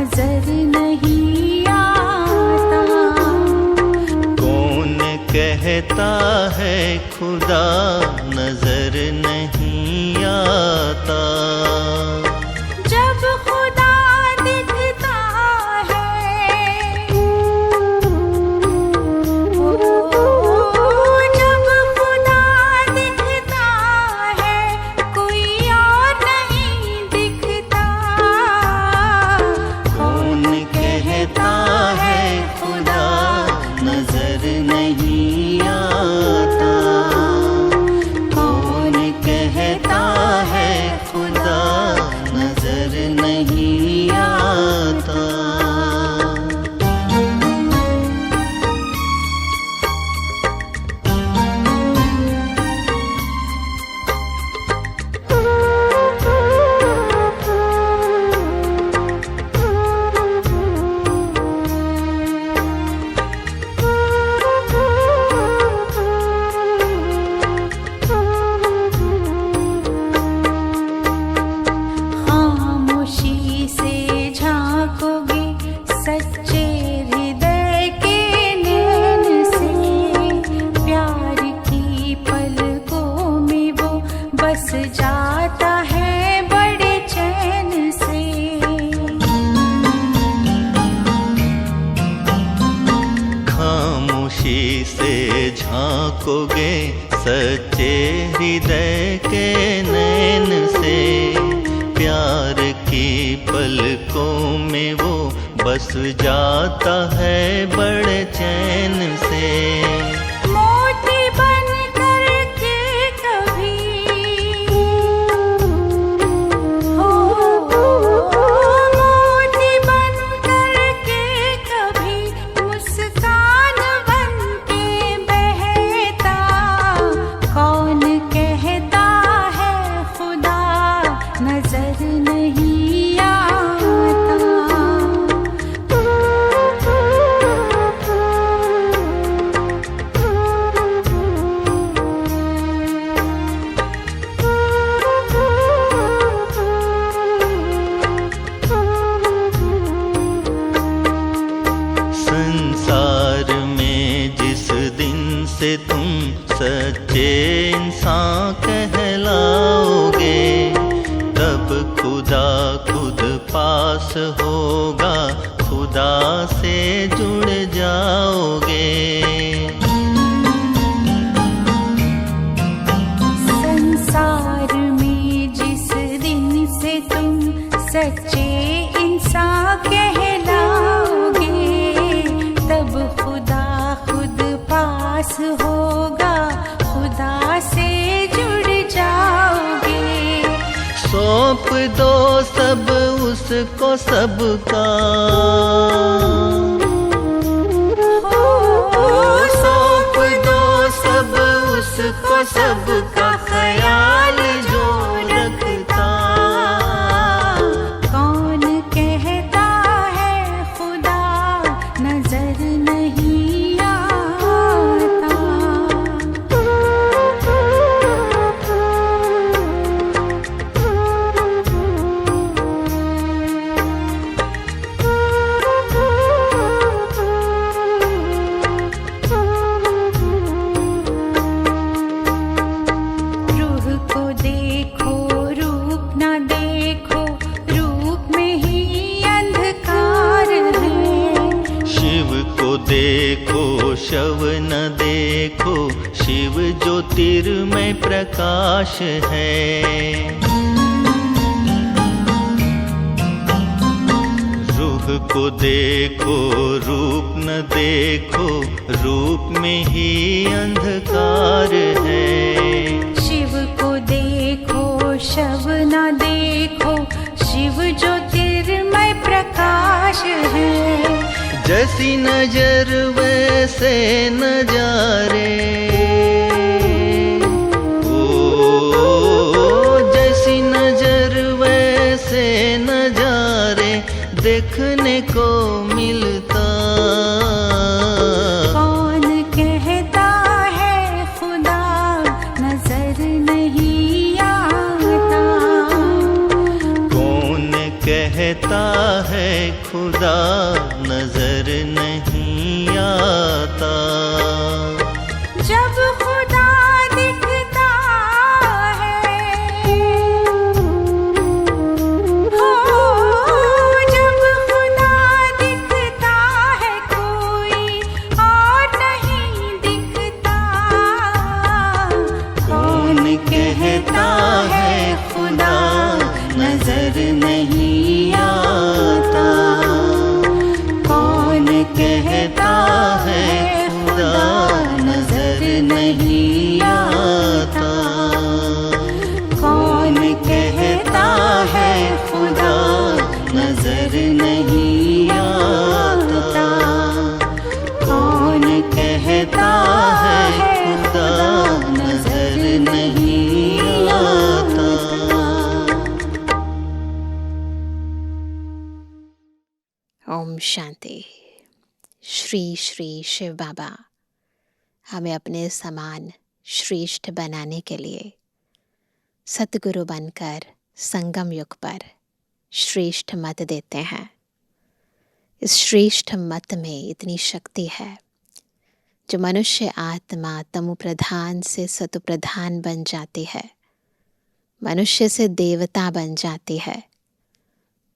नजर नहीं आता। कौन कहता है खुदा नजर नहीं आता। जब खुदा दिखता है, जब खुदा दिखता है कोई और नहीं दिखता। कौन कहता है खुदा नजर नहीं आता। कौन कहता है खुदा नजर नहीं आता। खामोशी से झांकोगे सच्चे हृदय के नैन से, प्यार की पलकों में वो बस जाता है बड़े चैन से। खामोशी से झांकोगे सच्चे हृदय के नैन से, प्यार की पलकों में वो बस जाता है बड़े चैन से। मोती बन करके कभी हो, मोती बन करके कभी मुस्कान बन के बहता। कौन कहता है खुदा नजर नहीं आता। संसार में जिस दिन से तुम सच्चे इंसान कहलाओगे, तब खुदा खुद पास होगा, खुदा से जुड़ जाओगे। संसार में जिस दिन से तुम सच्चे इंसान कहलाओगे, तब खुदा खुद पास होगा, खुदा से जुड़ जाओगे। सौंप दो सब उसको सबका, सौंप दो सब उसको सबका ख्याल जो रखता। कौन कहता है खुदा नजर नहीं आता। रूह को देखो रूप ना देखो, रूप में ही अंधकार है। शिव को देखो शव न देखो, शिव ज्योतिर्मय प्रकाश है। रूह को देखो रूप न देखो, रूप में ही अंधकार है। शिव को देखो शव ना देखो, शिव ज्योतिर्मय प्रकाश है। जैसी नजर वैसे नजारे, जैसी नजर वैसे नजारे देखने को मिलता। कौन कहता है खुदा नजर नहीं आता। कौन कहता है है खुदा नजर नहीं आता। जब खुदा दिखता है, हो जब खुदा दिखता है कोई और नहीं दिखता। कौन कहता है खुदा नजर नहीं आता। कौन कहता है खुदा नजर नहीं आता। कौन कहता है खुदा नजर नहीं आता। कौन कहता है खुदा नजर नहीं आता। ओम शांति। श्री श्री शिव बाबा हमें अपने समान श्रेष्ठ बनाने के लिए सतगुरु बनकर संगम युग पर श्रेष्ठ मत देते हैं। इस श्रेष्ठ मत में इतनी शक्ति है जो मनुष्य आत्मा तमु प्रधान से सतु प्रधान बन जाती है, मनुष्य से देवता बन जाती है।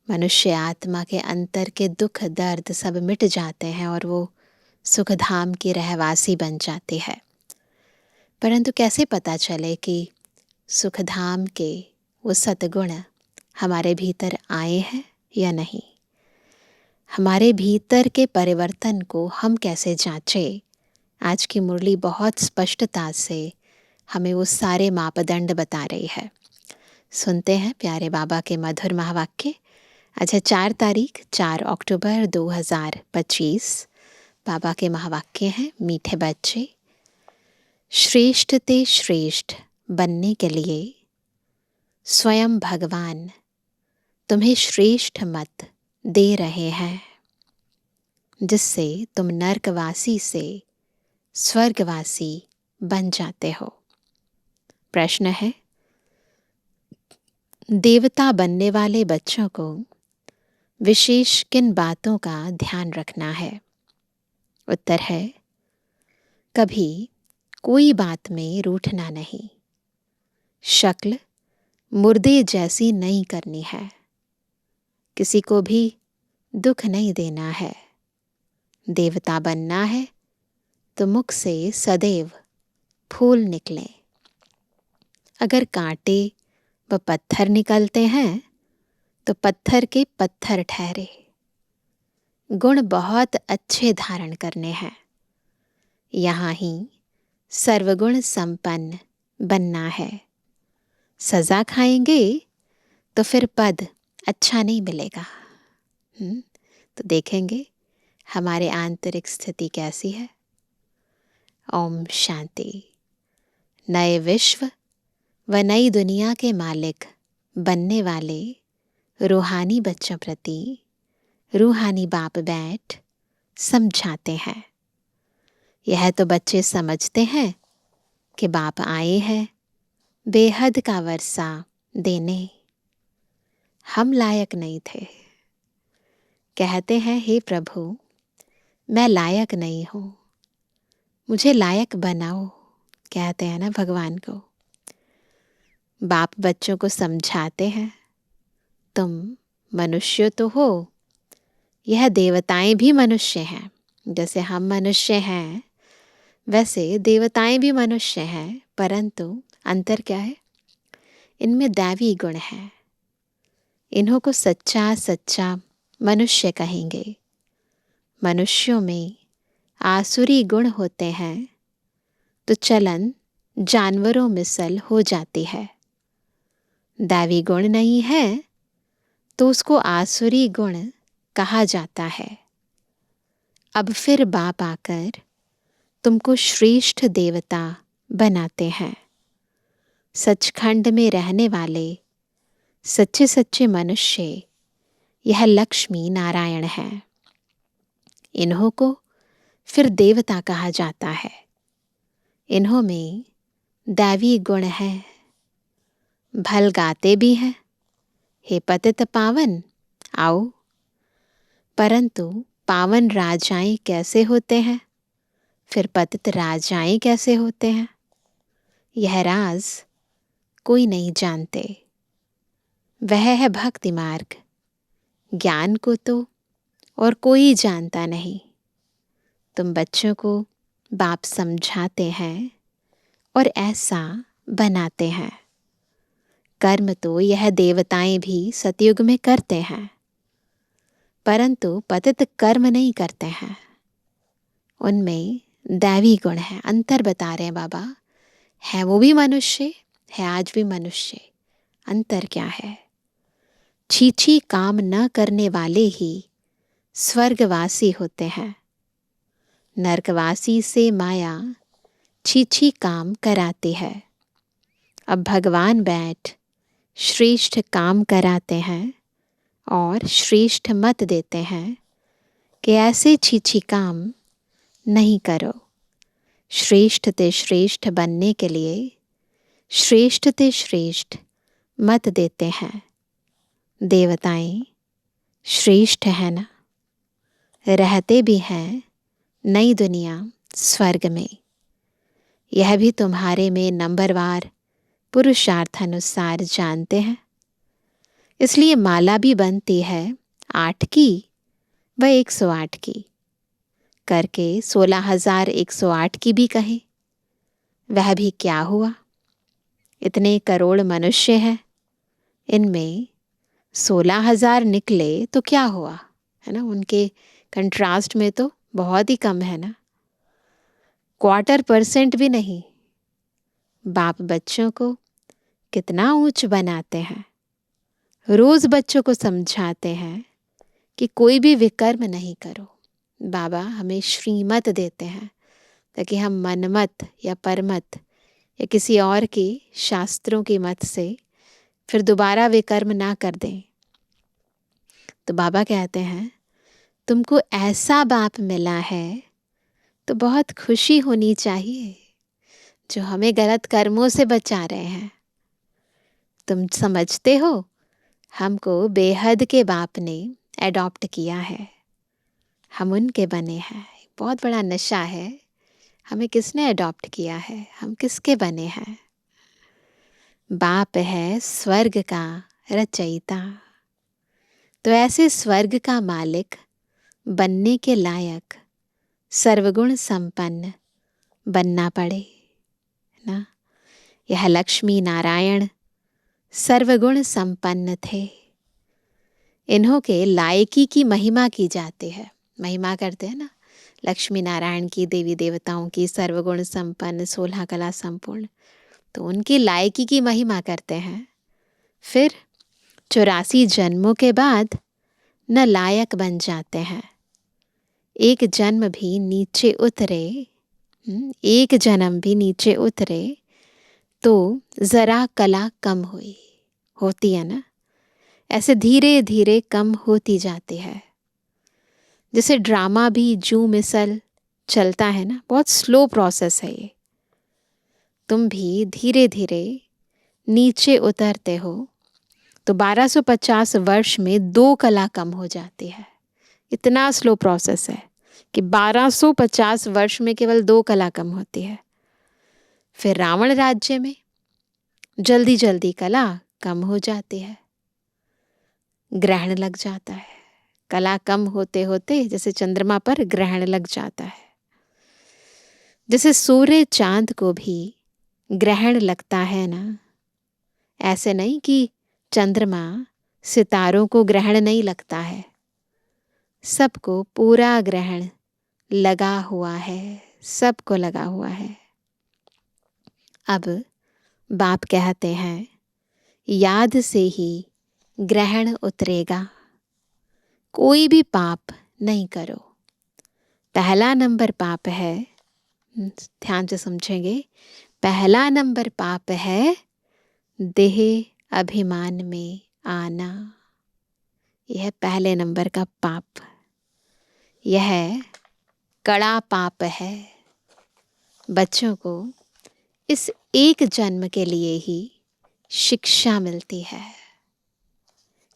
मनुष्य आत्मा के अंतर के दुख दर्द सब मिट जाते हैं और वो सुखधाम की रहवासी बन जाती है। परंतु कैसे पता चले कि सुखधाम के वो सतगुण हमारे भीतर आए हैं या नहीं? हमारे भीतर के परिवर्तन को हम कैसे जांचें? आज की मुरली बहुत स्पष्टता से हमें वो सारे मापदंड बता रही है। सुनते हैं प्यारे बाबा के मधुर महावाक्य। अच्छा, 4 अक्टूबर 2025 बाबा के महावाक्य हैं। मीठे बच्चे, श्रेष्ठ ते श्रेष्ठ बनने के लिए स्वयं भगवान तुम्हें श्रेष्ठ मत दे रहे हैं, जिससे तुम नरकवासी से स्वर्गवासी बन जाते हो। प्रश्न है, देवता बनने वाले बच्चों को विशेष किन बातों का ध्यान रखना है? उत्तर है, कभी कोई बात में रूठना नहीं, शक्ल मुर्दे जैसी नहीं करनी है, किसी को भी दुख नहीं देना है। देवता बनना है तो मुख से सदैव फूल निकले। अगर कांटे व पत्थर निकलते हैं तो पत्थर के पत्थर ठहरे। गुण बहुत अच्छे धारण करने हैं, यहाँ ही सर्वगुण संपन्न बनना है। सजा खाएंगे तो फिर पद अच्छा नहीं मिलेगा। तो देखेंगे हमारे आंतरिक स्थिति कैसी है। ओम शांति। नए विश्व व नई दुनिया के मालिक बनने वाले रूहानी बच्चों प्रति रूहानी बाप बैठ समझाते हैं। यह तो बच्चे समझते हैं कि बाप आए हैं बेहद का वर्षा देने। हम लायक नहीं थे। कहते हैं, हे प्रभु मैं लायक नहीं हूँ, मुझे लायक बनाओ। कहते हैं ना भगवान को। बाप बच्चों को समझाते हैं, तुम मनुष्य तो हो, यह देवताएं भी मनुष्य हैं। जैसे हम मनुष्य हैं वैसे देवताएं भी मनुष्य हैं, परंतु अंतर क्या है? इनमें दैवी गुण है। इन्हों को सच्चा सच्चा मनुष्य कहेंगे। मनुष्यों में आसुरी गुण होते हैं तो चलन जानवरों मिसल हो जाती है। दैवी गुण नहीं है तो उसको आसुरी गुण कहा जाता है। अब फिर बाप आकर तुमको श्रेष्ठ देवता बनाते हैं। सचखंड में रहने वाले सच्चे सच्चे मनुष्य यह लक्ष्मी नारायण हैं। इन्हों को फिर देवता कहा जाता है। इन्हों में दैवी गुण है। भल गाते भी हैं, हे पतित पावन आओ, परंतु पावन राजाएं कैसे होते हैं, फिर पतित राजाएं कैसे होते हैं, यह राज कोई नहीं जानते। वह है भक्ति मार्ग। ज्ञान को तो और कोई जानता नहीं। तुम बच्चों को बाप समझाते हैं और ऐसा बनाते हैं। कर्म तो यह देवताएं भी सतयुग में करते हैं, परंतु पतित कर्म नहीं करते हैं। उनमें दैवी गुण है। अंतर बता रहे हैं बाबा। है वो भी मनुष्य, है आज भी मनुष्य। अंतर क्या है? छीछी काम न करने वाले ही स्वर्गवासी होते हैं। नरकवासी से माया छीछी काम कराती है। अब भगवान बैठ श्रेष्ठ काम कराते हैं और श्रेष्ठ मत देते हैं कि ऐसे छीछी काम नहीं करो। श्रेष्ठ ते श्रेष्ठ बनने के लिए श्रेष्ठ ते श्रेष्ठ मत देते हैं। देवताएं श्रेष्ठ है ना, रहते भी हैं नई दुनिया स्वर्ग में। यह भी तुम्हारे में नंबरवार पुरुषार्थानुसार जानते हैं। इसलिए माला भी बनती है 8 की व 108 की, करके 16,108 की भी कहे। वह भी क्या हुआ? इतने करोड़ मनुष्य हैं, इनमें 16,000 निकले तो क्या हुआ, है ना। उनके कंट्रास्ट में तो बहुत ही कम है ना, 0.25% भी नहीं। बाप बच्चों को कितना ऊंच बनाते हैं। रोज बच्चों को समझाते हैं कि कोई भी विकर्म नहीं करो। बाबा हमें श्रीमत देते हैं ताकि हम मनमत या परमत या किसी और के शास्त्रों की मत से फिर दोबारा विकर्म ना कर दें। तो बाबा कहते हैं तुमको ऐसा बाप मिला है तो बहुत खुशी होनी चाहिए, जो हमें गलत कर्मों से बचा रहे हैं। तुम समझते हो हमको बेहद के बाप ने एडॉप्ट किया है, हम उनके बने हैं। बहुत बड़ा नशा है। हमें किसने एडॉप्ट किया है? हम किसके बने हैं? बाप है स्वर्ग का रचयिता। तो ऐसे स्वर्ग का मालिक बनने के लायक सर्वगुण संपन्न बनना पड़े ना। यह लक्ष्मी नारायण सर्वगुण संपन्न थे। इन्हों के लायकी की महिमा की जाती है। महिमा करते हैं ना लक्ष्मी नारायण की, देवी देवताओं की, सर्वगुण संपन्न, 16 कला संपूर्ण। तो उनकी लायकी की महिमा करते हैं। फिर 84 जन्मों के बाद न लायक बन जाते हैं। एक जन्म भी नीचे उतरे, एक जन्म भी नीचे उतरे तो जरा कला कम होती है ना। ऐसे धीरे धीरे कम होती जाती है। जैसे ड्रामा भी जू मिसल चलता है ना, बहुत स्लो प्रोसेस है ये। तुम भी धीरे धीरे नीचे उतरते हो तो 1250 वर्ष में 2 कला कम हो जाती है। इतना स्लो प्रोसेस है कि 1250 वर्ष में केवल 2 कला कम होती है। फिर रावण राज्य में जल्दी जल्दी कला कम हो जाती है, ग्रहण लग जाता है। कला कम होते होते जैसे चंद्रमा पर ग्रहण लग जाता है। जैसे सूर्य चांद को भी ग्रहण लगता है ना, ऐसे नहीं कि चंद्रमा सितारों को ग्रहण नहीं लगता है। सबको पूरा ग्रहण लगा हुआ है, सबको लगा हुआ है। अब बाप कहते हैं याद से ही ग्रहण उतरेगा। कोई भी पाप नहीं करो। पहला नंबर पाप है, ध्यान से समझेंगे, पहला नंबर पाप है देह अभिमान में आना। यह पहले नंबर का पाप, यह कड़ा पाप है। बच्चों को इस एक जन्म के लिए ही शिक्षा मिलती है,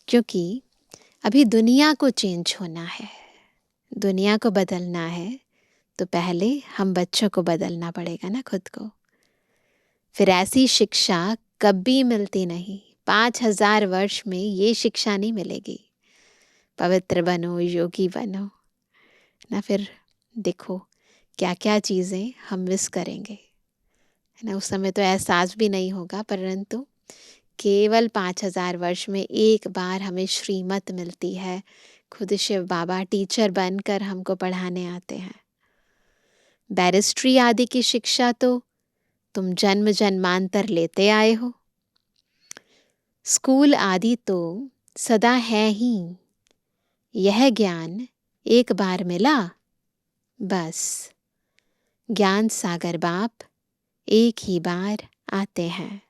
क्योंकि अभी दुनिया को चेंज होना है, दुनिया को बदलना है, तो पहले हम बच्चों को बदलना पड़ेगा ना, खुद को। फिर ऐसी शिक्षा कभी मिलती नहीं, 5000 वर्ष में ये शिक्षा नहीं मिलेगी, पवित्र बनो, योगी बनो ना। फिर देखो क्या क्या चीज़ें हम मिस करेंगे, है ना। उस समय तो एहसास भी नहीं होगा, परंतु केवल 5000 वर्ष में एक बार हमें श्रीमत मिलती है। खुद शिव बाबा टीचर बनकर हमको पढ़ाने आते हैं। बैरिस्ट्री आदि की शिक्षा तो तुम जन्म जन्मांतर लेते आए हो। स्कूल आदि तो सदा है ही। यह ज्ञान एक बार मिला, बस। ज्ञान सागर बाप एक ही बार आते हैं।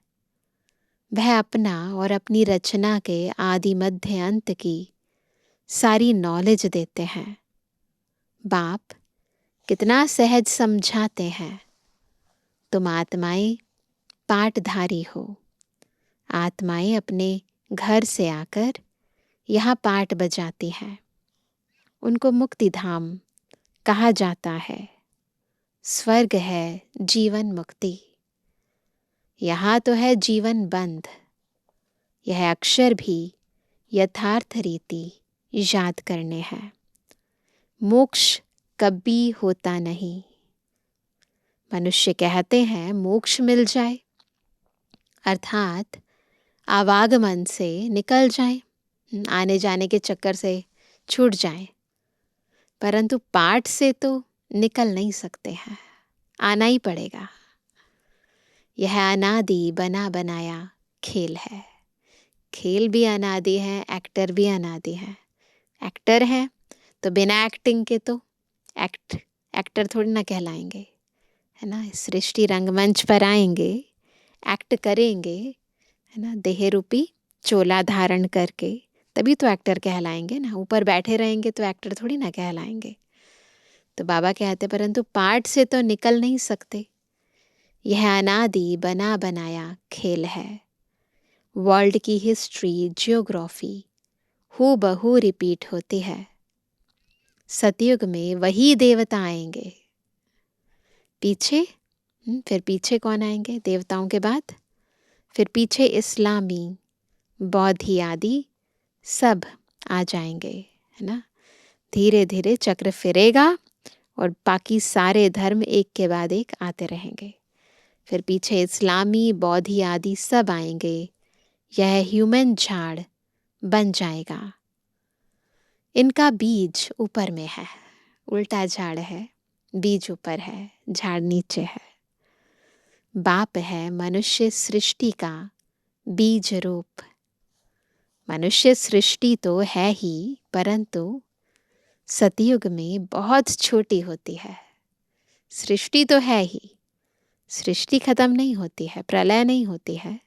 वह अपना और अपनी रचना के आदि मध्य अंत की सारी नॉलेज देते हैं। बाप कितना सहज समझाते हैं। तुम आत्माएं पाठधारी हो। आत्माएं अपने घर से आकर यहाँ पाठ बजाती हैं। उनको मुक्ति धाम कहा जाता है। स्वर्ग है जीवन मुक्ति, यहाँ तो है जीवन बंद। यह अक्षर भी यथार्थ रीति याद करने हैं। मोक्ष कभी होता नहीं। मनुष्य कहते हैं मोक्ष मिल जाए, अर्थात आवागमन से निकल जाए, आने जाने के चक्कर से छूट जाए, परंतु पाठ से तो निकल नहीं सकते हैं, आना ही पड़ेगा। यह अनादि बना बनाया खेल है। खेल भी अनादि है, एक्टर भी अनादि है। एक्टर है तो बिना एक्टिंग के तो एक्टर थोड़ी ना कहलाएंगे, है ना। सृष्टि रंगमंच पर आएंगे, एक्ट करेंगे, है ना, देह रूपी चोला धारण करके, तभी तो एक्टर कहलाएंगे ना। ऊपर बैठे रहेंगे तो एक्टर थोड़ी ना कहलाएंगे। तो बाबा कहते परंतु पाठ से तो निकल नहीं सकते। यह अनादि बना बनाया खेल है। वर्ल्ड की हिस्ट्री, जियोग्राफी हूबहू रिपीट होती है। सतयुग में वही देवता आएंगे। पीछे फिर पीछे कौन आएंगे देवताओं के बाद? फिर पीछे इस्लामी, बौद्धी आदि सब आ जाएंगे, है ना। धीरे धीरे चक्र फिरेगा और बाकी सारे धर्म एक के बाद एक आते रहेंगे। फिर पीछे इस्लामी, बौद्धी आदि सब आएंगे। यह ह्यूमन झाड़ बन जाएगा। इनका बीज ऊपर में है, उल्टा झाड़ है, बीज ऊपर है, झाड़ नीचे है। बाप है मनुष्य सृष्टि का बीज रूप। मनुष्य सृष्टि तो है ही, परंतु सतयुग में बहुत छोटी होती है। सृष्टि तो है ही, सृष्टि खत्म नहीं होती है, प्रलय नहीं होती है,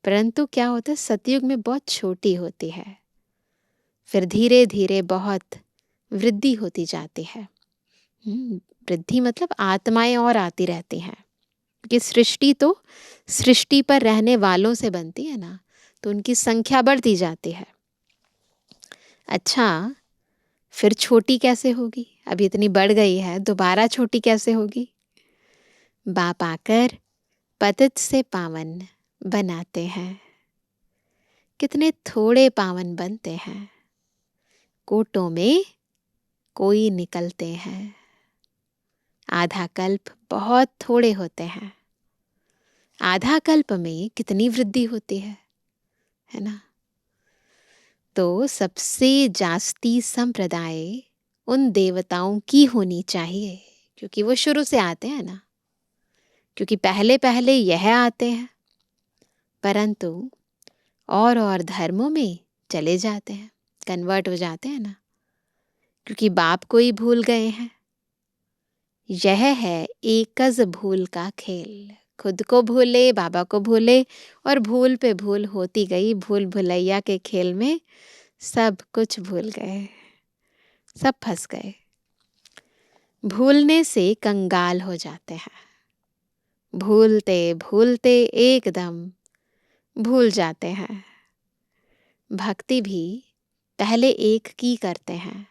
परंतु क्या होता है, सतयुग में बहुत छोटी होती है। फिर धीरे धीरे बहुत वृद्धि होती जाती है। वृद्धि मतलब आत्माएं और आती रहती हैं, कि सृष्टि तो सृष्टि पर रहने वालों से बनती है ना, तो उनकी संख्या बढ़ती जाती है। अच्छा, फिर छोटी कैसे होगी? अभी इतनी बढ़ गई है, दोबारा छोटी कैसे होगी? बाप आकर पतित से पावन बनाते हैं। कितने थोड़े पावन बनते हैं, कोटों में कोई निकलते हैं। आधा कल्प बहुत थोड़े होते हैं, आधा कल्प में कितनी वृद्धि होती है ना। तो सबसे जास्ती संप्रदाय उन देवताओं की होनी चाहिए, क्योंकि वो शुरू से आते हैं ना, क्योंकि पहले पहले यह आते हैं, परंतु और धर्मों में चले जाते हैं, कन्वर्ट हो जाते हैं ना, क्योंकि बाप को ही भूल गए हैं। यह है एकज भूल का खेल। खुद को भूले, बाबा को भूले, और भूल पे भूल होती गई। भूल भुलैया के खेल में सब कुछ भूल गए, सब फंस गए। भूलने से कंगाल हो जाते हैं, भूलते भूलते एकदम भूल जाते हैं। भक्ति भी पहले एक की करते हैं,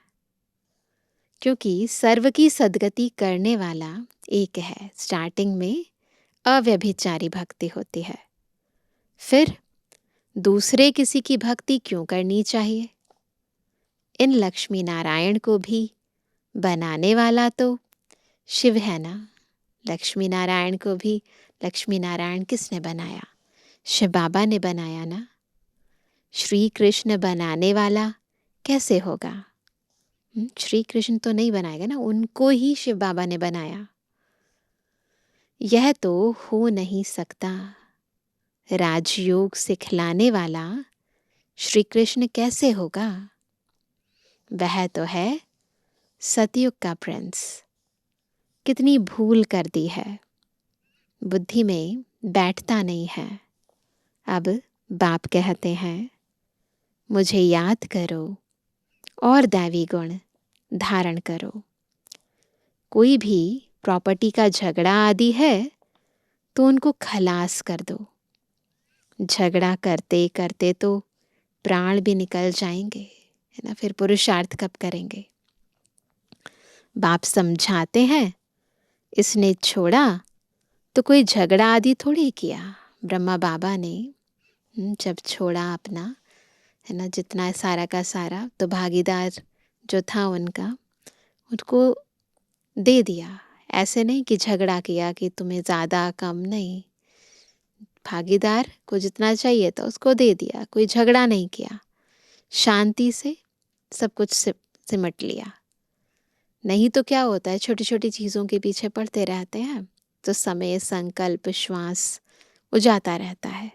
क्योंकि सर्व की सद्गति करने वाला एक है। स्टार्टिंग में अव्यभिचारी भक्ति होती है, फिर दूसरे किसी की भक्ति क्यों करनी चाहिए? इन लक्ष्मी नारायण को भी बनाने वाला तो शिव है ना। लक्ष्मी नारायण को भी लक्ष्मी नारायण किसने बनाया? शिव बाबा ने बनाया ना। श्री कृष्ण बनाने वाला कैसे होगा? श्री कृष्ण तो नहीं बनाएगा ना, उनको ही शिव बाबा ने बनाया। यह तो हो नहीं सकता। राजयोग सिखलाने वाला श्री कृष्ण कैसे होगा? वह तो है सतयुग का प्रिंस। कितनी भूल कर दी है, बुद्धि में बैठता नहीं है। अब बाप कहते हैं, मुझे याद करो और दैवी गुण धारण करो। कोई भी प्रॉपर्टी का झगड़ा आदि है तो उनको खलास कर दो। झगड़ा करते करते तो प्राण भी निकल जाएंगे, है ना। फिर पुरुषार्थ कब करेंगे? बाप समझाते हैं, इसने छोड़ा तो कोई झगड़ा आदि थोड़ी किया। ब्रह्मा बाबा ने जब छोड़ा अपना, है ना, जितना सारा का सारा, तो भागीदार जो था उनका, उनको दे दिया। ऐसे नहीं कि झगड़ा किया कि तुम्हें ज़्यादा कम, नहीं। भागीदार को जितना चाहिए था उसको दे दिया, कोई झगड़ा नहीं किया, शांति से सब कुछ सिमट लिया। नहीं तो क्या होता है, छोटी छोटी चीज़ों के पीछे पड़ते रहते हैं तो समय, संकल्प, श्वास जाता रहता है।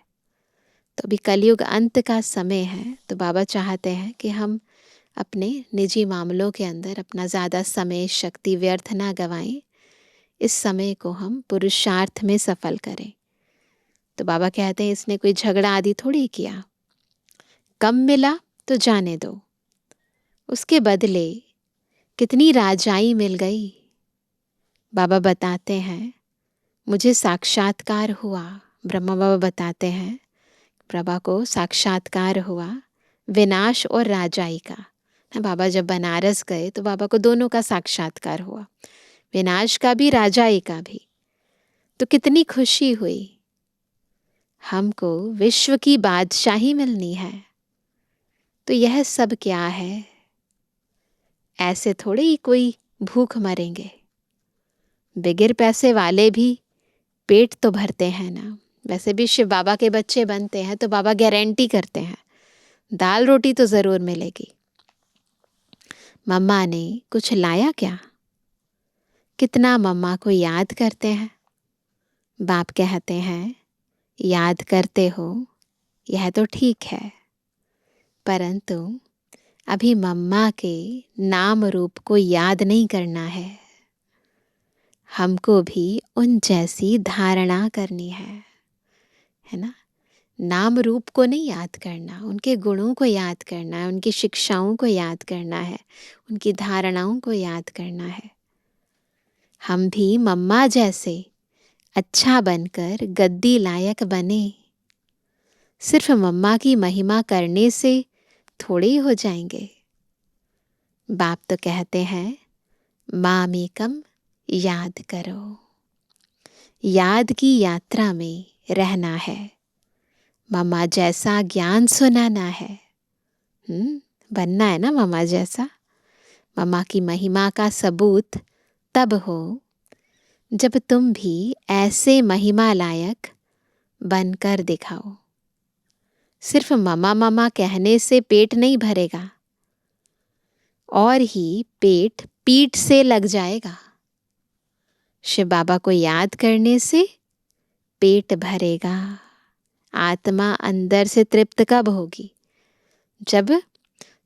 तो अभी कलयुग अंत का समय है, तो बाबा चाहते हैं कि हम अपने निजी मामलों के अंदर अपना ज़्यादा समय, शक्ति व्यर्थ ना गवाएं। इस समय को हम पुरुषार्थ में सफल करें। तो बाबा कहते हैं, इसने कोई झगड़ा आदि थोड़ी किया, कम मिला तो जाने दो, उसके बदले कितनी राजाई मिल गई। बाबा बताते हैं, मुझे साक्षात्कार हुआ। ब्रह्मा बाबा बताते हैं, प्रभा को साक्षात्कार हुआ विनाश और राजाई का। बाबा जब बनारस गए तो बाबा को दोनों का साक्षात्कार हुआ, विनाश का भी, राजाई का भी। तो कितनी खुशी हुई। हमको विश्व की बादशाही मिलनी है, तो यह सब क्या है? ऐसे थोड़े ही कोई भूख मरेंगे। बगैर पैसे वाले भी पेट तो भरते हैं ना। वैसे भी शिव बाबा के बच्चे बनते हैं तो बाबा गारंटी करते हैं, दाल रोटी तो ज़रूर मिलेगी। मम्मा ने कुछ लाया क्या? कितना मम्मा को याद करते हैं। बाप कहते हैं, याद करते हो, यह तो ठीक है, परंतु अभी मम्मा के नाम रूप को याद नहीं करना है। हमको भी उन जैसी धारणा करनी है ना। नाम रूप को नहीं याद करना, उनके गुणों को याद करना है, उनकी शिक्षाओं को याद करना है, उनकी धारणाओं को याद करना है। हम भी मम्मा जैसे अच्छा बनकर गद्दी लायक बने। सिर्फ मम्मा की महिमा करने से थोड़े ही हो जाएंगे। बाप तो कहते हैं, मामेकम याद करो। याद की यात्रा में रहना है, मम्मा जैसा ज्ञान सुनाना है। बनना है ना मम्मा जैसा। मम्मा की महिमा का सबूत तब हो जब तुम भी ऐसे महिमा लायक बनकर दिखाओ। सिर्फ मम्मा मम्मा कहने से पेट नहीं भरेगा, और ही पेट पीठ से लग जाएगा। शिव बाबा को याद करने से पेट भरेगा। आत्मा अंदर से तृप्त कब होगी? जब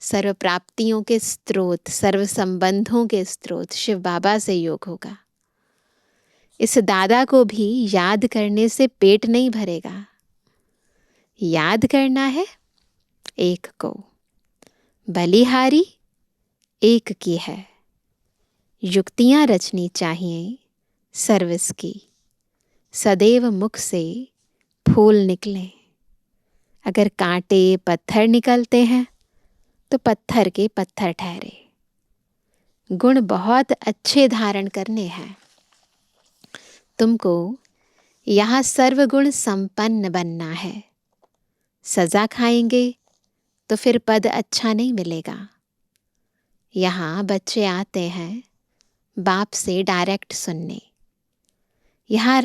सर्व प्राप्तियों के स्रोत, सर्व संबंधों के स्रोत शिव बाबा से योग होगा। इस दादा को भी याद करने से पेट नहीं भरेगा। याद करना है एक को, बलिहारी एक की है। युक्तियां रचनी चाहिए सर्विस की, सदैव मुख से फूल निकले। अगर कांटे पत्थर निकलते हैं तो पत्थर के पत्थर ठहरे। गुण बहुत अच्छे धारण करने हैं। तुमको यहाँ सर्वगुण संपन्न बनना है। सजा खाएंगे तो फिर पद अच्छा नहीं मिलेगा। यहाँ बच्चे आते हैं बाप से डायरेक्ट सुनने। यहाँ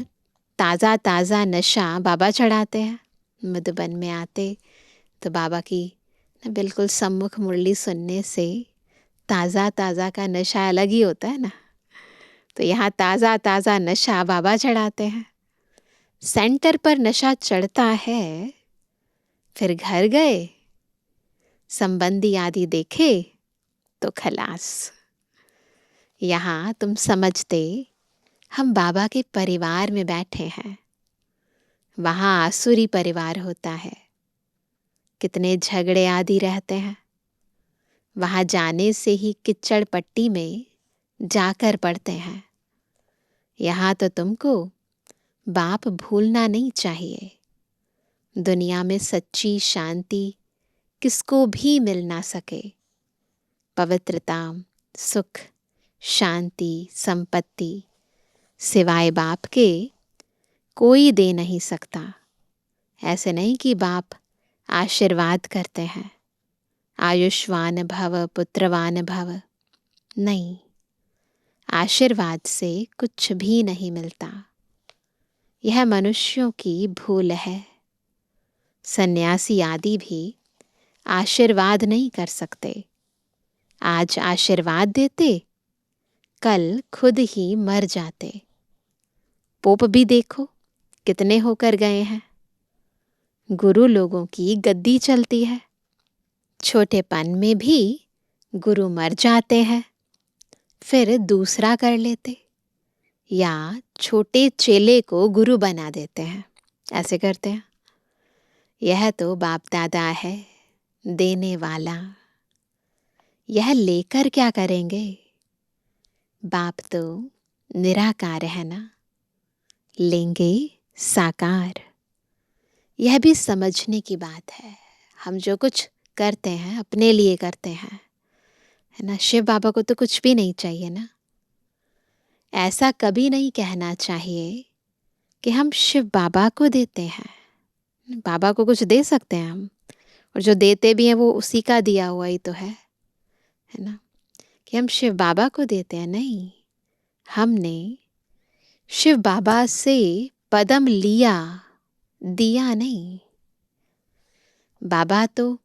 ताज़ा ताज़ा नशा बाबा चढ़ाते हैं। मधुबन में आते तो बाबा की बिल्कुल सम्मुख मुरली सुनने से ताज़ा ताज़ा का नशा अलग ही होता है ना। तो यहाँ ताज़ा ताज़ा नशा बाबा चढ़ाते हैं। सेंटर पर नशा चढ़ता है, फिर घर गए, संबंधी आदि देखे तो खलास। यहाँ तुम समझते हम बाबा के परिवार में बैठे हैं। वहाँ आसुरी परिवार होता है। कितने झगड़े आदि रहते हैं। वहाँ जाने से ही किच्चड़ पट्टी में जाकर पड़ते हैं। यहाँ तो तुमको बाप भूलना नहीं चाहिए। दुनिया में सच्ची शांति किसको भी मिल ना सके। पवित्रता, सुख, शांति, संपत्ति सिवाय बाप के कोई दे नहीं सकता। ऐसे नहीं कि बाप आशीर्वाद करते हैं, आयुष्मान भव, पुत्रवान भव। नहीं, आशीर्वाद से कुछ भी नहीं मिलता। यह मनुष्यों की भूल है। सन्यासी आदि भी आशीर्वाद नहीं कर सकते। आज आशीर्वाद देते, कल खुद ही मर जाते। पोप भी देखो कितने होकर गए हैं। गुरु लोगों की गद्दी चलती है। छोटेपन में भी गुरु मर जाते हैं, फिर दूसरा कर लेते, या छोटे चेले को गुरु बना देते हैं। ऐसे करते हैं। यह तो बाप दादा है देने वाला। यह लेकर क्या करेंगे? बाप तो निराकार है ना, लेंगे साकार। यह भी समझने की बात है। हम जो कुछ करते हैं अपने लिए करते हैं, है ना। शिव बाबा को तो कुछ भी नहीं चाहिए ना। ऐसा कभी नहीं कहना चाहिए कि हम शिव बाबा को देते हैं। बाबा को कुछ दे सकते हैं हम, और जो देते भी हैं वो उसी का दिया हुआ ही तो है ना। कि हम शिव बाबा को देते हैं, नहीं। हमने शिव बाबा से पदम लिया, दिया नहीं। बाबा तो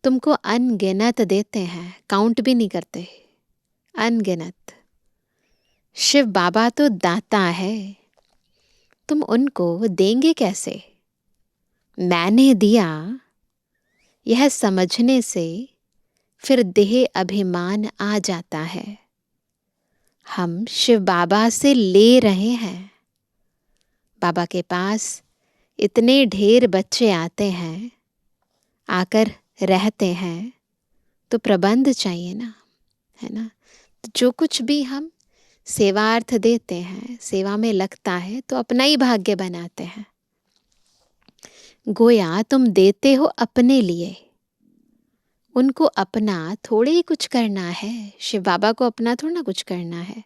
तुमको अनगिनत देते हैं, काउंट भी नहीं करते, अनगिनत। शिव बाबा तो दाता है, तुम उनको देंगे कैसे? मैंने दिया, यह समझने से फिर देह अभिमान आ जाता है। हम शिव बाबा से ले रहे हैं। बाबा के पास इतने ढेर बच्चे आते हैं, आकर रहते हैं, तो प्रबंध चाहिए ना, है ना। तो जो कुछ भी हम सेवार्थ देते हैं, सेवा में लगता है, तो अपना ही भाग्य बनाते हैं। गोया तुम देते हो अपने लिए, उनको अपना थोड़े ही कुछ करना है। शिव बाबा को अपना थोड़ा ना कुछ करना है।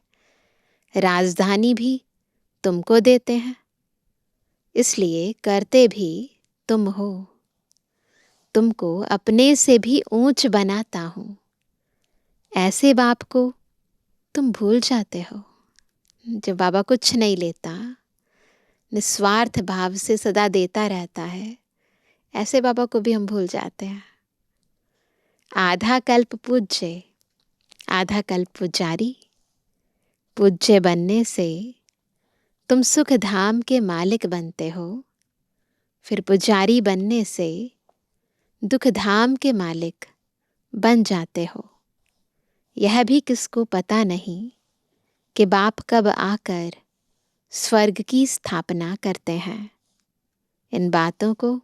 राजधानी भी तुमको देते हैं, इसलिए करते भी तुम हो। तुमको अपने से भी ऊंच बनाता हूँ। ऐसे बाप को तुम भूल जाते हो। जब बाबा कुछ नहीं लेता, निस्वार्थ भाव से सदा देता रहता है, ऐसे बाबा को भी हम भूल जाते हैं। आधा कल्प पूज्य, आधा कल्प पुजारी। पूज्य बनने से तुम सुख धाम के मालिक बनते हो, फिर पुजारी बनने से दुख धाम के मालिक बन जाते हो। यह भी किसको पता नहीं कि बाप कब आकर स्वर्ग की स्थापना करते हैं। इन बातों को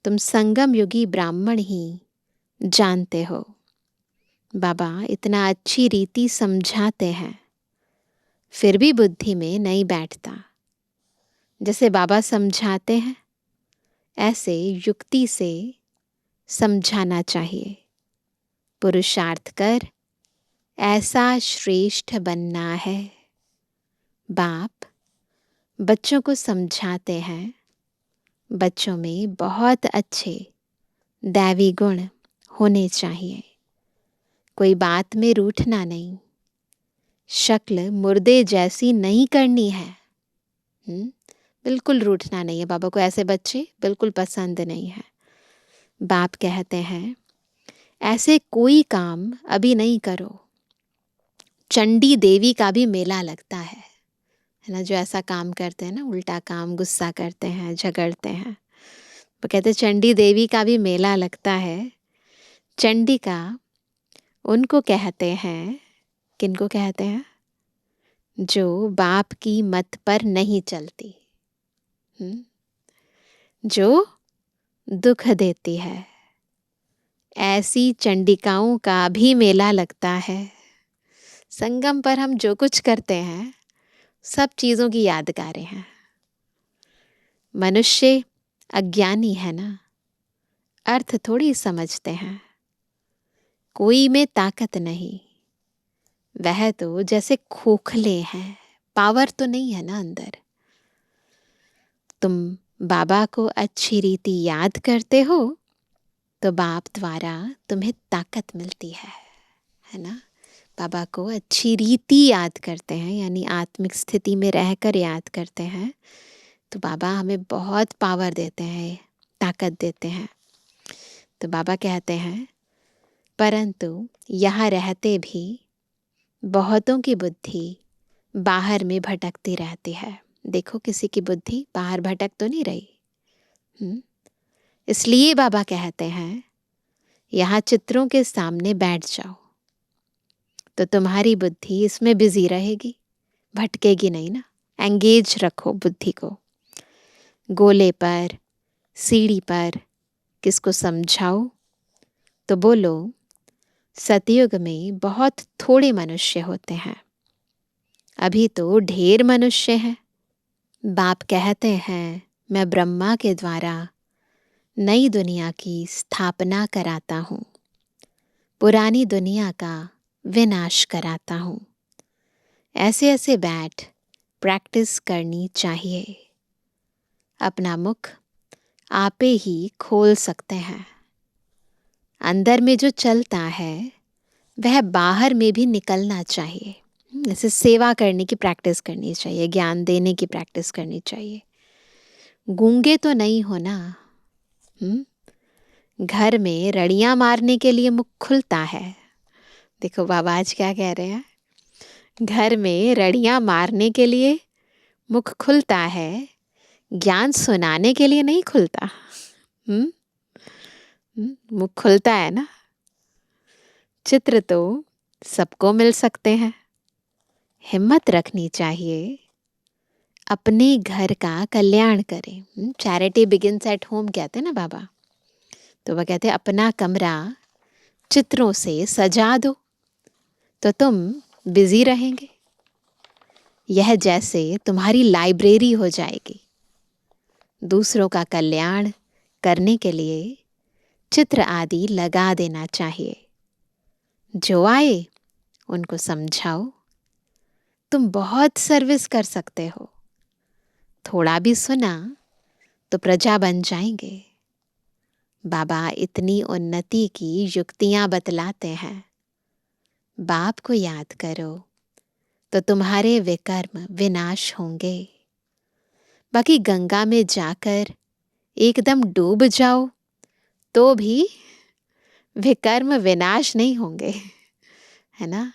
तुम संगम युगी ब्राह्मण ही जानते हो। बाबा इतना अच्छी रीति समझाते हैं, फिर भी बुद्धि में नहीं बैठता। जैसे बाबा समझाते हैं, ऐसे युक्ति से समझाना चाहिए। पुरुषार्थ कर ऐसा श्रेष्ठ बनना है। बाप बच्चों को समझाते हैं, बच्चों में बहुत अच्छे दैवी गुण होने चाहिए। कोई बात में रूठना नहीं, शक्ल मुर्दे जैसी नहीं करनी है। बिल्कुल रूठना नहीं है। बाबा को ऐसे बच्चे बिल्कुल पसंद नहीं है। बाप कहते हैं ऐसे कोई काम अभी नहीं करो। चंडी देवी का भी मेला लगता है ना, जो ऐसा काम करते हैं ना, उल्टा काम, गुस्सा करते हैं, झगड़ते हैं, वो कहते हैं चंडी देवी का भी मेला लगता है। चंडी का उनको कहते हैं, किनको कहते हैं? जो बाप की मत पर नहीं चलती, जो दुख देती है, ऐसी चंडिकाओं का भी मेला लगता है। संगम पर हम जो कुछ करते हैं सब चीज़ों की यादगारें हैं। मनुष्य अज्ञानी है ना, अर्थ थोड़ी समझते हैं। कोई में ताकत नहीं, वह तो जैसे खोखले हैं, पावर तो नहीं है ना अंदर। तुम बाबा को अच्छी रीति याद करते हो तो बाप द्वारा तुम्हें ताकत मिलती है ना। बाबा को अच्छी रीति याद करते हैं, यानी आत्मिक स्थिति में रहकर याद करते हैं, तो बाबा हमें बहुत पावर देते हैं, ताकत देते हैं। तो बाबा कहते हैं परंतु यहाँ रहते भी बहुतों की बुद्धि बाहर में भटकती रहती है। देखो किसी की बुद्धि बाहर भटक तो नहीं रही। इसलिए बाबा कहते हैं यहाँ चित्रों के सामने बैठ जाओ तो तुम्हारी बुद्धि इसमें बिजी रहेगी, भटकेगी नहीं ना। एंगेज रखो बुद्धि को। गोले पर, सीढ़ी पर किसको समझाओ तो बोलो सतयुग में बहुत थोड़े मनुष्य होते हैं, अभी तो ढेर मनुष्य हैं। बाप कहते हैं मैं ब्रह्मा के द्वारा नई दुनिया की स्थापना कराता हूँ, पुरानी दुनिया का विनाश कराता हूँ। ऐसे ऐसे बैठ प्रैक्टिस करनी चाहिए। अपना मुख आपे ही खोल सकते हैं। अंदर में जो चलता है वह बाहर में भी निकलना चाहिए। जैसे सेवा करने की प्रैक्टिस करनी चाहिए, ज्ञान देने की प्रैक्टिस करनी चाहिए। गूंगे तो नहीं होना। घर में रड़ियां मारने के लिए मुख खुलता है। देखो बाबा आज क्या कह रहे हैं, घर में रड़ियां मारने के लिए मुख खुलता है, ज्ञान सुनाने के लिए नहीं खुलता। मुख खुलता है ना। चित्र तो सबको मिल सकते हैं। हिम्मत रखनी चाहिए, अपने घर का कल्याण करें। चैरिटी बिगिंस एट होम कहते हैं ना बाबा। तो वह कहते हैं अपना कमरा चित्रों से सजा दो तो तुम बिजी रहेंगे। यह जैसे तुम्हारी लाइब्रेरी हो जाएगी। दूसरों का कल्याण करने के लिए चित्र आदि लगा देना चाहिए। जो आए उनको समझाओ। तुम बहुत सर्विस कर सकते हो। थोड़ा भी सुना तो प्रजा बन जाएंगे। बाबा इतनी उन्नति की युक्तियां बतलाते हैं। बाप को याद करो तो तुम्हारे विकर्म विनाश होंगे। बाकी गंगा में जाकर एकदम डूब जाओ तो भी विकर्म विनाश नहीं होंगे, है ना।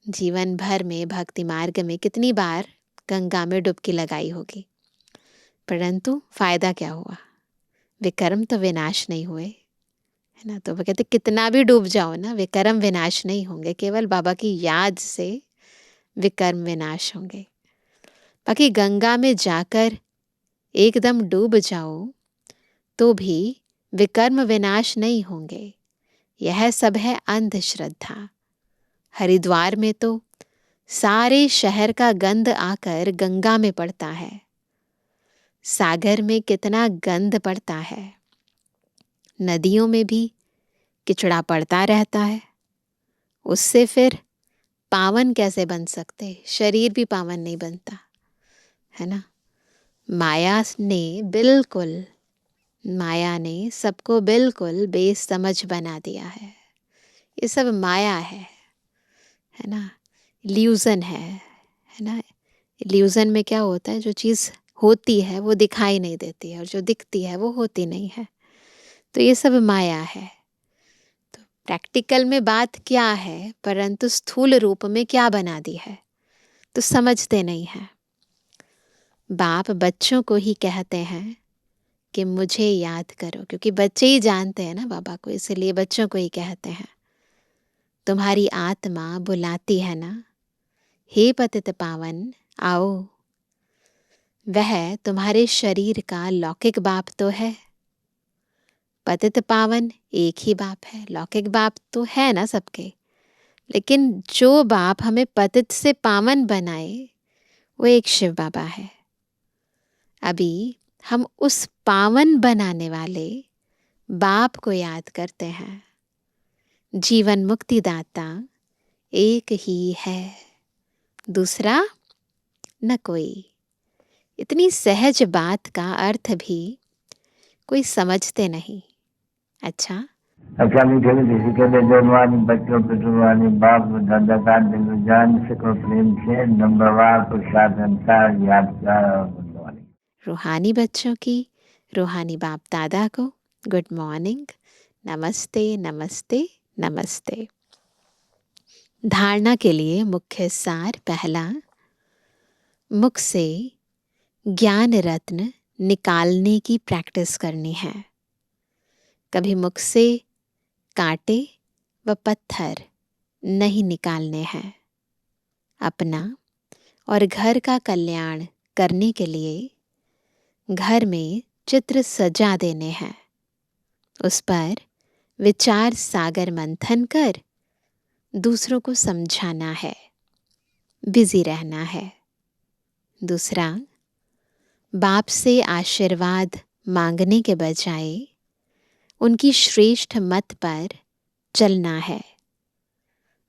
जीवन भर में भक्ति मार्ग में कितनी बार गंगा में डुबकी लगाई होगी, परंतु फायदा क्या हुआ? विकर्म तो विनाश नहीं हुए, है ना। तो वो कहते कितना भी डूब जाओ ना, विकर्म विनाश नहीं होंगे। केवल बाबा की याद से विकर्म विनाश होंगे। बाकी गंगा में जाकर एकदम डूब जाओ तो भी विकर्म विनाश नहीं होंगे। यह सब है अंधश्रद्धा। हरिद्वार में तो सारे शहर का गंध आकर गंगा में पड़ता है। सागर में कितना गंध पड़ता है। नदियों में भी किचड़ा पड़ता रहता है। उससे फिर पावन कैसे बन सकते? शरीर भी पावन नहीं बनता, है ना। माया ने सबको बिल्कुल बेसमझ बना दिया है। ये सब माया है ना, इल्यूज़न है ना। इल्यूज़न में क्या होता है, जो चीज़ होती है वो दिखाई नहीं देती है और जो दिखती है वो होती नहीं है। तो ये सब माया है। तो प्रैक्टिकल में बात क्या है, परंतु स्थूल रूप में क्या बना दी है तो समझते नहीं है। बाप बच्चों को ही कहते हैं कि मुझे याद करो, क्योंकि बच्चे ही जानते हैं ना बाबा को, इसलिए बच्चों को ही कहते हैं। तुम्हारी आत्मा बुलाती है ना, हे पतित पावन आओ। वह तुम्हारे शरीर का लौकिक बाप तो है। पतित पावन एक ही बाप है, लौकिक बाप तो है ना सबके, लेकिन जो बाप हमें पतित से पावन बनाए वो एक शिव बाबा है। अभी हम उस पावन बनाने वाले बाप को याद करते हैं। जीवन मुक्ति दाता एक ही है, दूसरा न कोई। इतनी सहज बात का अर्थ भी कोई समझते नहीं। अच्छा मीठे मीठे के लिए जवानी बच्चों पे जुबानी बाप दादा का दिल जान सको प्रेम से नंबरवार प्रसाद अनुसार यादगार और गुणवानी। रूहानी बच्चों की रूहानी बाप दादा को गुड मॉर्निंग, नमस्ते नमस्ते नमस्ते। धारणा के लिए मुख्य सार पहला, मुख से ज्ञान रत्न निकालने की प्रैक्टिस करनी है। कभी मुख से कांटे व पत्थर नहीं निकालने हैं। अपना और घर का कल्याण करने के लिए घर में चित्र सजा देने हैं। उस पर विचार सागर मंथन कर दूसरों को समझाना है, बिजी रहना है। दूसरा, बाप से आशीर्वाद मांगने के बजाय उनकी श्रेष्ठ मत पर चलना है।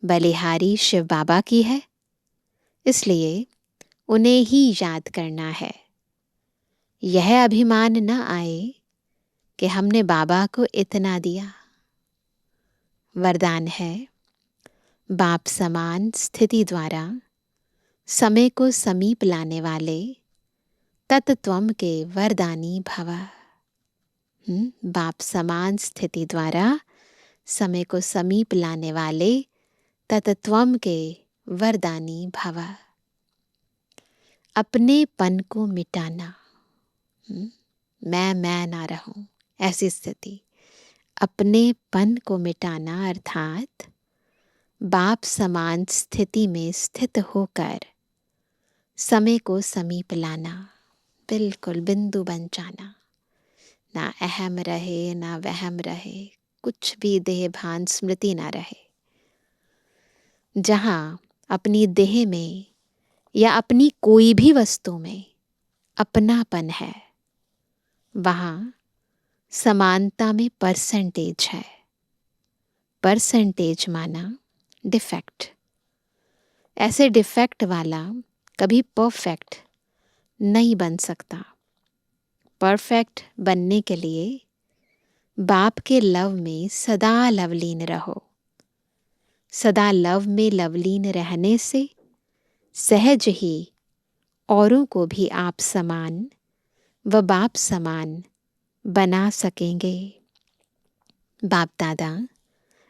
बलिहारी शिव बाबा की है, इसलिए उन्हें ही याद करना है। यह अभिमान न आए कि हमने बाबा को इतना दिया। वरदान है, बाप समान स्थिति द्वारा समय को समीप लाने वाले तत्त्वम के वरदानी भव। बाप समान स्थिति द्वारा समय को समीप लाने वाले तत्त्वम के वरदानी भव। अपने पन को मिटाना, मैं ना रहूं, ऐसी स्थिति। अपने पन को मिटाना अर्थात बाप समान स्थिति में स्थित होकर समय को समीप लाना, बिल्कुल बिंदु बन जाना। ना अहम रहे ना वहम रहे, कुछ भी देह भान स्मृति ना रहे। जहाँ अपनी देह में या अपनी कोई भी वस्तु में अपनापन है, वहाँ समानता में परसेंटेज है। परसेंटेज माना डिफेक्ट। ऐसे डिफेक्ट वाला कभी परफेक्ट नहीं बन सकता। परफेक्ट बनने के लिए बाप के लव में सदा लवलीन रहो। सदा लव में लवलीन रहने से सहज ही औरों को भी आप समान व बाप समान बना सकेंगे। बाप दादा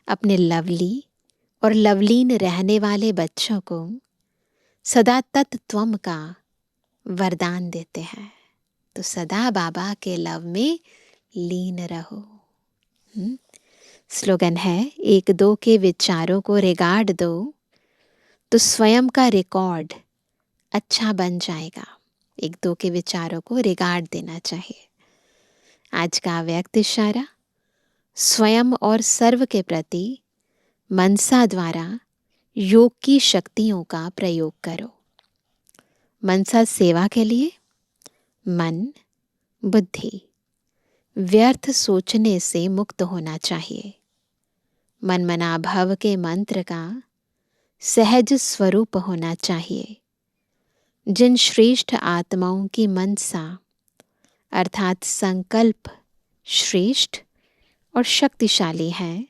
अपने लवली और लवलीन रहने वाले बच्चों को सदा तत्त्वम का वरदान देते हैं। तो सदा बाबा के लव में लीन रहो। स्लोगन है, 1-2 के विचारों को रिगार्ड दो तो स्वयं का रिकॉर्ड अच्छा बन जाएगा। 1-2 के विचारों को रिगार्ड देना चाहिए। आज का व्यक्त इशारा, स्वयं और सर्व के प्रति मनसा द्वारा योग की शक्तियों का प्रयोग करो। मनसा सेवा के लिए मन, बुद्धि व्यर्थ सोचने से मुक्त होना चाहिए। मनमना भव के मंत्र का सहज स्वरूप होना चाहिए। जिन श्रेष्ठ आत्माओं की मनसा अर्थात संकल्प श्रेष्ठ और शक्तिशाली है,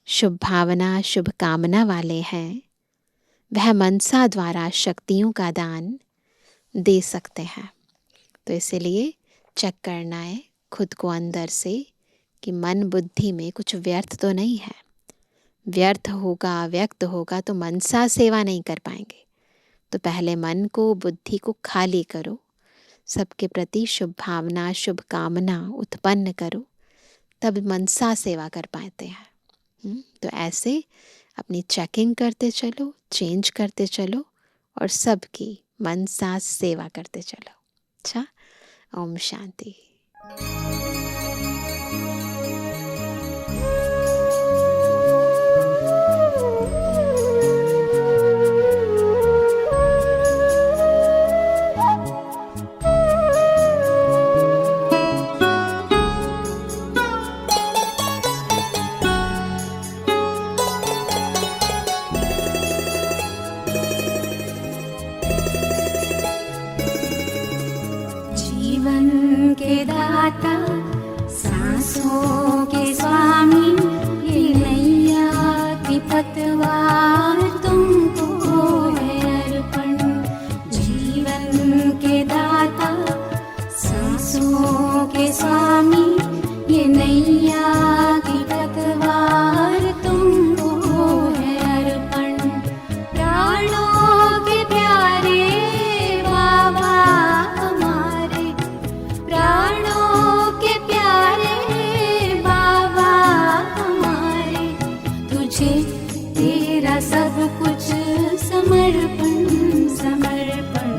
शुभ भावना शुभ कामना वाले हैं, वह मनसा द्वारा शक्तियों का दान दे सकते हैं। तो इसलिए चेक करना है खुद को अंदर से कि मन बुद्धि में कुछ व्यर्थ तो नहीं है। व्यर्थ होगा, व्यक्त होगा तो मनसा सेवा नहीं कर पाएंगे। तो पहले मन को, बुद्धि को खाली करो, सबके प्रति शुभ भावना शुभ कामना उत्पन्न करो, तब मनसा सेवा कर पाते हैं। तो ऐसे अपनी चेकिंग करते चलो, चेंज करते चलो और सबकी मनसा सेवा करते चलो। अच्छा, ओम शांति। जीवन के दाता, सांसों के स्वामी, ये नैया की पतवार तुमको है अर्पण। जीवन के दाता, सांसों के स्वामी, ये नैया की पतवार तुमको है अर्पण। प्राणों के प्यारे बाबा हमारे, प्राणों के प्यारे बाबा हमारे, तुझे तेरा सब कुछ समर्पण समर्पण।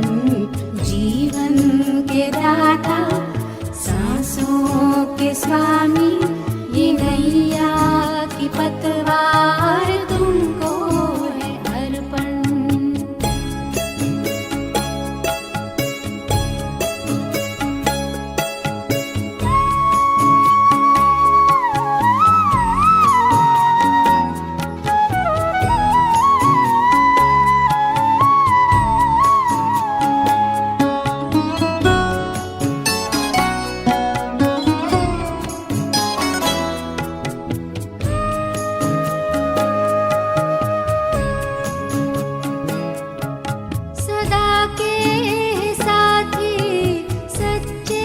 जीवन के दाता, सांसों के स्वामी, ये नैया की पतवार तुमको है अर्पण। सदा के साथी, सच्चे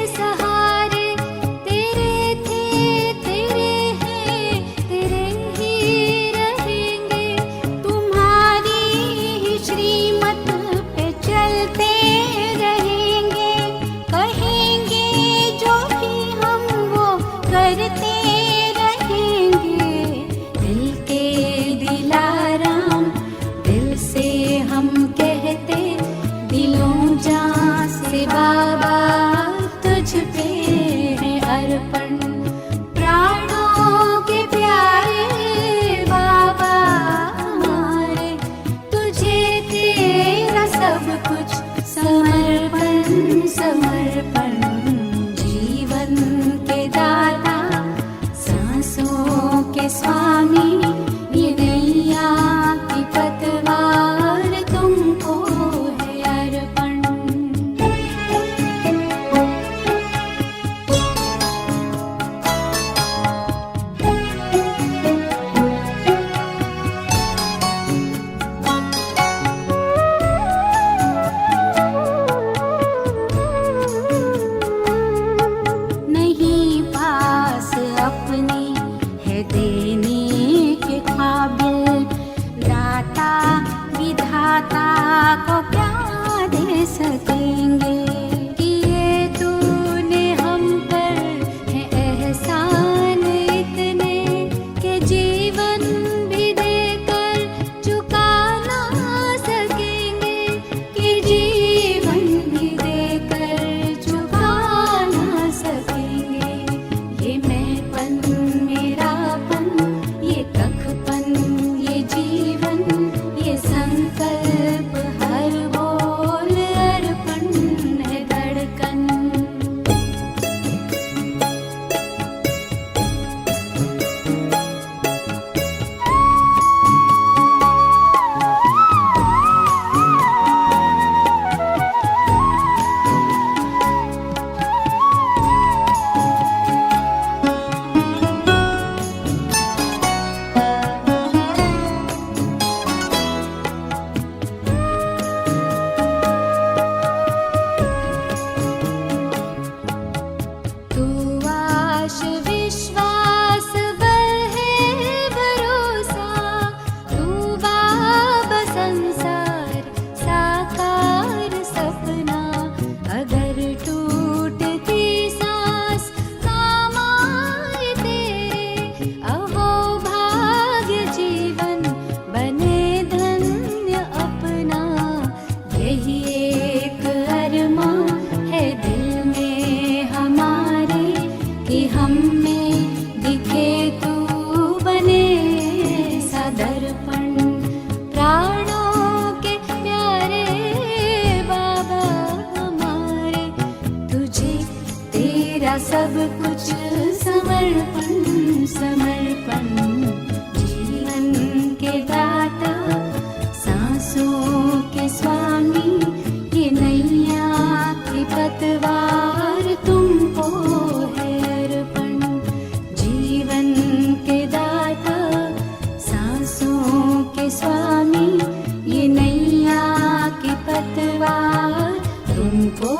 सहारे, तेरे थे, तेरे हैं, तेरे ही रहेंगे। तुम्हारी ही श्रीमत पे चलते रहेंगे, कहेंगे जो भी हम वो करते रहेंगे। दिल के दिलाराम, दिल से हम कहते, दिलों जान से बाबा तुझ पे है अर्पण। प्राणों के प्यारे बाबा हमारे, तुझे तेरा सब कुछ समर्पण समर्पण। जीवन के दाता, सांसों के स्वामी, ये नैया की पतवार तुमको है अर्पण। नहीं पास अपनी है देने के काबिल, दाता विधाता को क्या दे सकेंगे। किए तूने हम पर है एहसान इतने, के जीवन भी देकर चुका ना सकेंगे। कि जीवन भी देकर चुका ना सकेंगे। ये मैंपन मेरापन, ये कखपन, ये जीवन, ये संकल्प हर वो सब कुछ समर्पण समर्पण, जीवन के दाता सांसों के स्वामी, ये नैया की पतवार तुमको है अर्पण। जीवन के दाता सांसों के स्वामी, ये नैया की पतवार तुमको